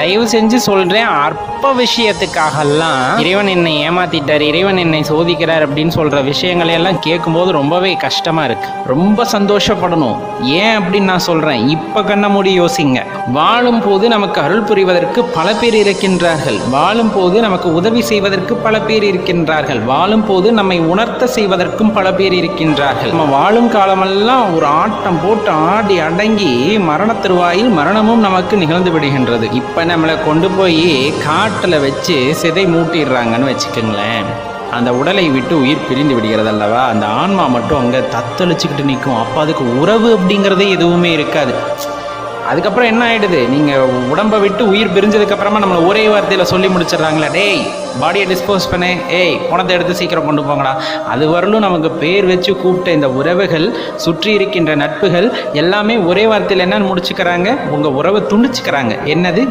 தயவு செஞ்சு சொல்றேன், அற்ப விஷயத்துக்காகலாம் இறைவன் என்னை ஏமாத்திட்டார், இறைவன் என்னை சோதிக்கிறார் அப்படின்னு சொல்ற விஷயங்களை எல்லாம் கேட்கும்போது ரொம்பவே கஷ்டமா இருக்கு. ரொம்ப சந்தோஷப்படணும். ஏன் அப்படின்னு நான் சொல்றேன், இப்ப கண்ண மூடி யோசிங்க. வாழும் போது நமக்கு அருள் புரிவதற்கு பல பேர் இருக்கின்றார்கள். வாழும் போது நமக்கு உதவி செய்வதற்கு பல பேர் இருக்கின்றார்கள். வாழும் போது நம்மை உணர்த்த செய்வதற்கும் பல பேர் இருக்கின்றார்கள். நம்ம வாழும் காலமெல்லாம் ஒரு ஆட்டம் போட்டு ஆடி அடங்கி மரண தருவாயில் மரணமும் நமக்கு நிகழ்ந்து விடுகின்றது. இப்ப நம்மளை கொண்டு போய் காட்டுல வச்சு சிதை மூட்டிடுறாங்கன்னு வச்சுக்கோங்களேன். அந்த உடலை விட்டு உயிர் பிரிந்து விடுகிறது அல்லவா, அந்த ஆன்மா மட்டும் அங்கே தத்தளிச்சுக்கிட்டு நிற்கும். அப்போ அதுக்கு உறவு அப்படிங்கிறதே எதுவுமே இருக்காது. அதுக்கப்புறம் என்ன ஆகிடுது, நீங்கள் உடம்பை விட்டு உயிர் பிரிஞ்சதுக்கப்புறமா நம்மளை ஒரே வார்த்தையில் சொல்லி முடிச்சிடுறாங்களே, டேய் பாடியை டிஸ்போஸ் பண்ணு, ஏய் பணத்தை எடுத்து சீக்கிரம் கொண்டு போங்கடா. அது வரலும் நமக்கு பேர் வச்சு கூப்பிட்ட இந்த உறவுகள், சுற்றி இருக்கின்ற நட்புகள் எல்லாமே ஒரே வார்த்தையில் என்னன்னு முடிச்சுக்கிறாங்க, உங்கள் உறவை துண்டிச்சுக்கிறாங்க. என்னது?